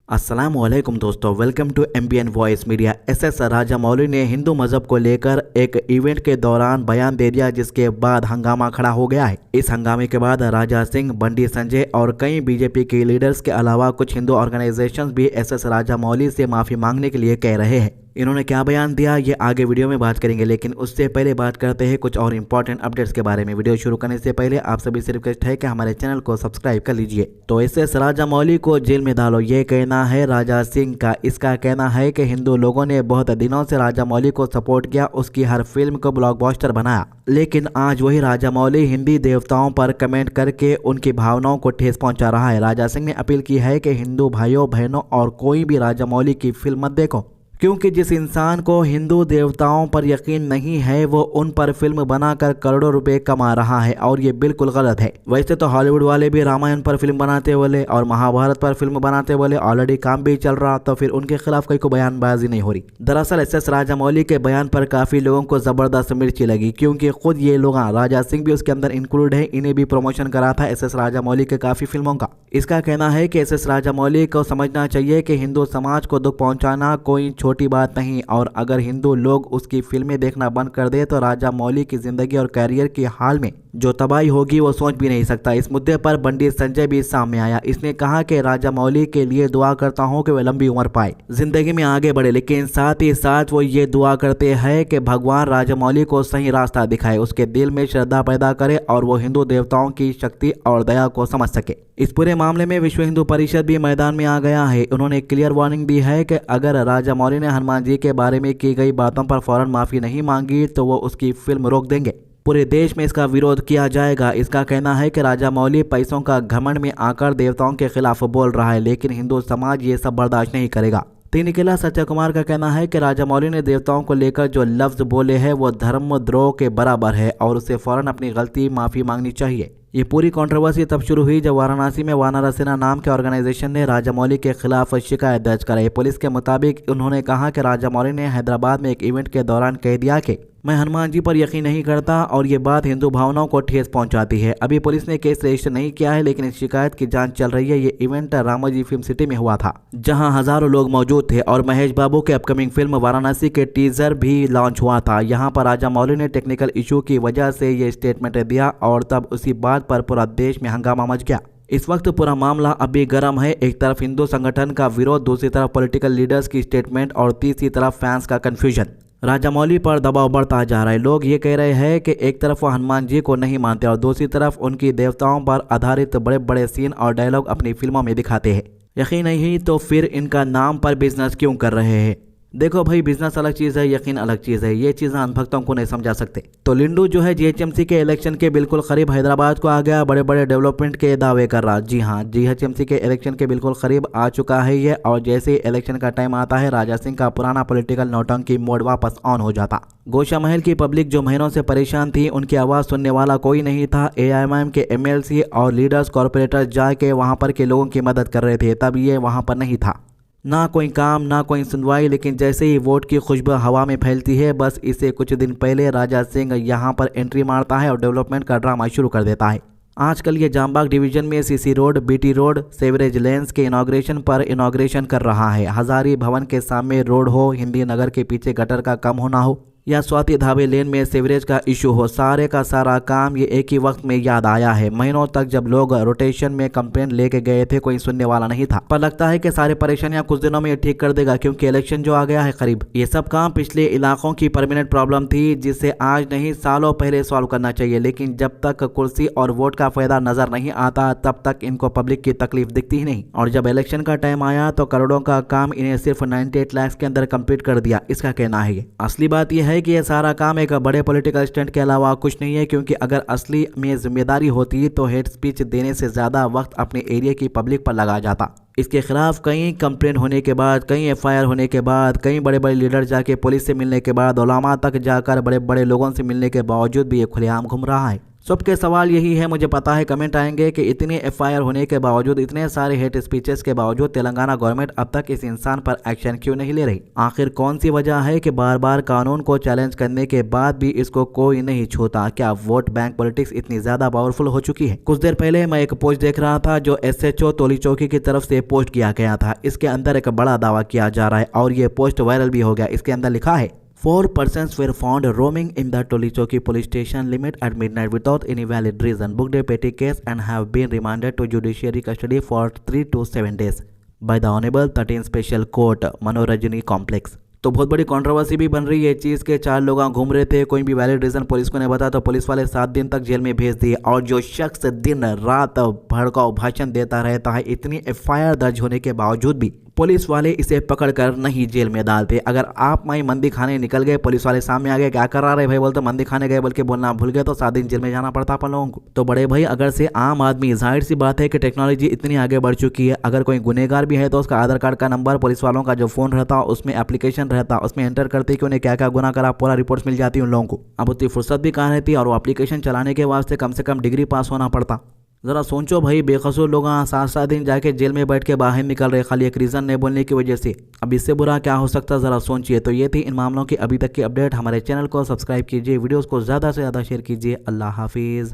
अस्सलामुअलैकुम दोस्तों, welcome to MBN voice media. SS Rajamouli ने हिंदू मजहब को लेकर एक इवेंट के दौरान बयान दे दिया, जिसके बाद हंगामा खड़ा हो गया है। इस हंगामे के बाद राजा सिंह, बंडी संजय और कई बीजेपी के लीडर्स के अलावा कुछ हिंदू ऑर्गेनाइजेशंस भी एसएस राजामौली से माफी मांगने के लिए कह रहे हैं। इन्होंने क्या बयान दिया ये आगे वीडियो में बात करेंगे, लेकिन उससे पहले बात करते हैं कुछ और इंपॉर्टेंट अपडेट्स के बारे में। वीडियो शुरू करने से पहले आप सभी से रिक्वेस्ट है कि हमारे चैनल को सब्सक्राइब कर लीजिए। तो एसएस राजामौली को जेल में डालो, ये कहना है राजा सिंह का। इसका कहना है कि हिंदू लोगों ने बहुत दिनों से राजामौली को सपोर्ट किया, उसकी हर फिल्म को ब्लॉकबस्टर बनाया, लेकिन आज वही राजामौली हिंदी देवताओं पर कमेंट करके उनकी भावनाओं को ठेस पहुंचा रहा है। राजा सिंह ने अपील की है कि हिंदू भाइयों बहनों और कोई भी राजामौली की फिल्म मत देखो, क्योंकि जिस इंसान को हिंदू देवताओं पर यकीन नहीं है वो उन पर फिल्म बनाकर करोड़ों रुपए कमा रहा है, और ये बिल्कुल गलत है। वैसे तो हॉलीवुड वाले भी रामायण पर फिल्म बनाते बोले और महाभारत पर फिल्म बनाते बोले, ऑलरेडी काम भी चल रहा, तो फिर उनके खिलाफ कोई को बयानबाजी नहीं हो रही। दरअसल एसएस राजामौली के बयान पर काफी लोगों को जबरदस्त मिर्ची लगी, क्योंकि खुद ये लोग, राजा सिंह भी उसके अंदर इंक्लूड है, इन्हें भी प्रमोशन करा था एसएस राजामौली के काफी फिल्मों का। इसका कहना है कि एसएस राजामौली को समझना चाहिए कि हिंदू समाज को दुख पहुंचाना कोई छोटी बात नहीं, और अगर हिंदू लोग उसकी फिल्में देखना बंद कर दे तो राजामौली की जिंदगी और कैरियर की हाल में जो तबाही होगी वो सोच भी नहीं सकता। इस मुद्दे पर बंडी संजय भी सामने आया। इसने कहा कि राजामौली के लिए दुआ करता हूं कि वे लंबी उम्र पाए, जिंदगी में आगे बढ़े, लेकिन साथ ही साथ वो ये दुआ करते हैं कि भगवान राजामौली को सही रास्ता दिखाए, उसके दिल में श्रद्धा पैदा करे और वो हिंदू देवताओं की शक्ति और दया को समझ सके। इस पूरे मामले में विश्व हिंदू परिषद भी मैदान में आ गया है। उन्होंने क्लियर वार्निंग दी है कि अगर राजामौली ने हनुमान जी के बारे में की गई बातों पर फौरन माफी नहीं मांगी तो वो उसकी फिल्म रोक देंगे, पूरे देश में इसका विरोध किया जाएगा। इसका कहना है कि राजामौली पैसों का घमंड में आकर देवताओं के खिलाफ बोल रहा है, लेकिन हिंदू समाज ये सब बर्दाश्त नहीं करेगा। तीनिकेला सच्चा कुमार का कहना है कि राजामौली ने देवताओं को लेकर जो लफ्ज बोले हैं वो धर्मद्रोह के बराबर है और उसे फौरन अपनी गलती माफी मांगनी चाहिए। ये पूरी कंट्रोवर्सी तब शुरू हुई जब वाराणसी में वानर सेना नाम के ऑर्गेनाइजेशन ने राजामौली के खिलाफ शिकायत दर्ज कराई। पुलिस के मुताबिक उन्होंने कहा कि राजामौली ने हैदराबाद में एक इवेंट के दौरान कह दिया कि मैं हनुमान जी पर यकीन नहीं करता, और ये बात हिंदू भावनाओं को ठेस पहुंचाती है। अभी पुलिस ने केस रजिस्टर नहीं किया है, लेकिन इस शिकायत की जांच चल रही है। ये इवेंट रामोजी फिल्म सिटी में हुआ था, जहां हजारों लोग मौजूद थे और महेश बाबू के अपकमिंग फिल्म वाराणसी के टीजर भी लॉन्च हुआ था। यहां पर राजामौली ने टेक्निकल इशू की वजह से ये स्टेटमेंट दिया और तब उसी बात पर पूरा देश में हंगामा मच गया। इस वक्त पूरा मामला अभी गर्म है। एक तरफ हिंदू संगठन का विरोध, दूसरी तरफ पॉलिटिकल लीडर्स की स्टेटमेंट और तीसरी तरफ फैंस का कंफ्यूजन। राजामौली पर दबाव बढ़ता जा रहा है। लोग ये कह रहे हैं कि एक तरफ वो हनुमान जी को नहीं मानते और दूसरी तरफ उनकी देवताओं पर आधारित बड़े बड़े सीन और डायलॉग अपनी फिल्मों में दिखाते हैं। यकीन नहीं तो फिर इनका नाम पर बिजनेस क्यों कर रहे हैं? देखो भाई, बिजनेस अलग चीज़ है, यकीन अलग चीज़ है। ये चीज़ें अनभक्तों को नहीं समझा सकते। तो लिंडू जो है जीएचएमसी के इलेक्शन के बिल्कुल करीब हैदराबाद को आ गया, बड़े बड़े डेवलपमेंट के दावे कर रहा। जी हाँ, जीएचएमसी के इलेक्शन के बिल्कुल करीब आ चुका है ये, और जैसे इलेक्शन का टाइम आता है राजा सिंह का पुराना पॉलिटिकल नौटंकी मोड वापस ऑन हो जाता। गोशा महल की पब्लिक जो महीनों से परेशान थी, उनकी आवाज़ सुनने वाला कोई नहीं था। एआईएमआईएम के एमएलसी और लीडर्स, कॉरपोरेटर्स जाके वहाँ पर के लोगों की मदद कर रहे थे, तब ये वहाँ पर नहीं था। ना कोई काम, ना कोई सुनवाई, लेकिन जैसे ही वोट की खुशबू हवा में फैलती है, बस इसे कुछ दिन पहले राजा सिंह यहाँ पर एंट्री मारता है और डेवलपमेंट का ड्रामा शुरू कर देता है। आजकल ये जामबाग डिवीजन में CC road, BT road, sewerage lens के इनॉग्रेशन पर इनॉग्रेशन कर रहा है। हजारी भवन के सामने रोड हो, हिंदी नगर के पीछे गटर का कम होना हो, या स्वाति धाबे लेन में सीवरेज का इशू हो, सारे का सारा काम ये एक ही वक्त में याद आया है। महीनों तक जब लोग रोटेशन में कंप्लेंट लेके गए थे, कोई सुनने वाला नहीं था, पर लगता है कि सारे परेशानियां कुछ दिनों में ये ठीक कर देगा, क्योंकि इलेक्शन जो आ गया है करीब। ये सब काम पिछले इलाकों की परमानेंट प्रॉब्लम थी, जिसे आज नहीं सालों पहले सॉल्व करना चाहिए, लेकिन जब तक कुर्सी और वोट का फायदा नजर नहीं आता तब तक इनको पब्लिक की तकलीफ दिखती ही नहीं। और जब इलेक्शन का टाइम आया तो करोड़ों का काम इन्हें सिर्फ 98 लाख के अंदर कंप्लीट कर दिया। इसका कहना है ये असली बात यह है कि यह सारा काम एक बड़े पॉलिटिकल स्टंट के अलावा कुछ नहीं है, क्योंकि अगर असली में जिम्मेदारी होती तो हेड स्पीच देने से ज्यादा वक्त अपने एरिया की पब्लिक पर लगा जाता। इसके खिलाफ कई कंप्लेंट होने के बाद, कई एफआईआर होने के बाद, कई बड़े बड़े लीडर जाके पुलिस से मिलने के बाद, उलामा तक जाकर बड़े बड़े लोगों से मिलने के बावजूद भी ये खुलेआम घूम रहा है। सबके सवाल यही है, मुझे पता है कमेंट आएंगे कि इतनी एफआईआर होने के बावजूद, इतने सारे हेट स्पीचेस के बावजूद तेलंगाना गवर्नमेंट अब तक इस इंसान पर एक्शन क्यों नहीं ले रही। आखिर कौन सी वजह है कि बार बार कानून को चैलेंज करने के बाद भी इसको कोई नहीं छूता। क्या वोट बैंक पॉलिटिक्स इतनी ज्यादा पावरफुल हो चुकी है। कुछ देर पहले मैं एक पोस्ट देख रहा था जो SHO तोली चौकी की तरफ से पोस्ट किया गया था। इसके अंदर एक बड़ा दावा किया जा रहा है और ये पोस्ट वायरल भी हो गया। इसके अंदर लिखा है 4 persons were found roaming in the Tolichoki police station limit at midnight without any valid reason, booked a petty case and have been remanded to judiciary custody for 3 to 7 days by the Honorable 13 Special Court, Manorajini Complex। तो बहुत बड़ी controversy भी बन रही है चीज़ के। 4 लोग घूम रहे थे, कोई भी वैलिड रीज़न पुलिस को नहीं बता तो पुलिस वाले 7 दिन तक जेल में भेज दिए। और जो शख्स दिन रात भड़काऊ भाषण देता रहता है, इतनी FIR दर्ज होने के बावजूद भी पुलिस वाले इसे पकड़कर नहीं जेल में डालते। अगर आप माई मंदी खाने निकल गए, पुलिस वाले सामने आ गए, क्या कर रहे भाई, बोलते मंदी खाने गए बल्कि बोलना भूल गए, तो 7 दिन जेल में जाना पड़ता अपन लोगों को। तो बड़े भाई, अगर से आम आदमी, जाहिर सी बात है कि टेक्नोलॉजी इतनी आगे बढ़ चुकी है, अगर कोई गुनहगार भी है तो उसका आधार कार्ड का नंबर, पुलिस वालों का जो फोन रहता उसमें एप्लीकेशन रहता, उसमें एंटर करते कि उन्हें क्या क्या गुनाह करा, पूरा रिपोर्ट्स मिल जाती उन लोगों को। अब उतनी फुर्सत भी कहाँ रहती, और वो एप्लीकेशन चलाने के वास्ते कम से कम डिग्री पास होना पड़ता। ज़रा सोचो भाई, बेकसूर लोग 7-7 दिन जाके जेल में बैठ के बाहर निकल रहे, खाली एक रीज़न नहीं बोलने की वजह से। अब इससे बुरा क्या हो सकता है, ज़रा सोचिए। तो ये थी इन मामलों की अभी तक की अपडेट। हमारे चैनल को सब्सक्राइब कीजिए, वीडियोस को ज़्यादा से ज़्यादा शेयर कीजिए। अल्लाह हाफिज़।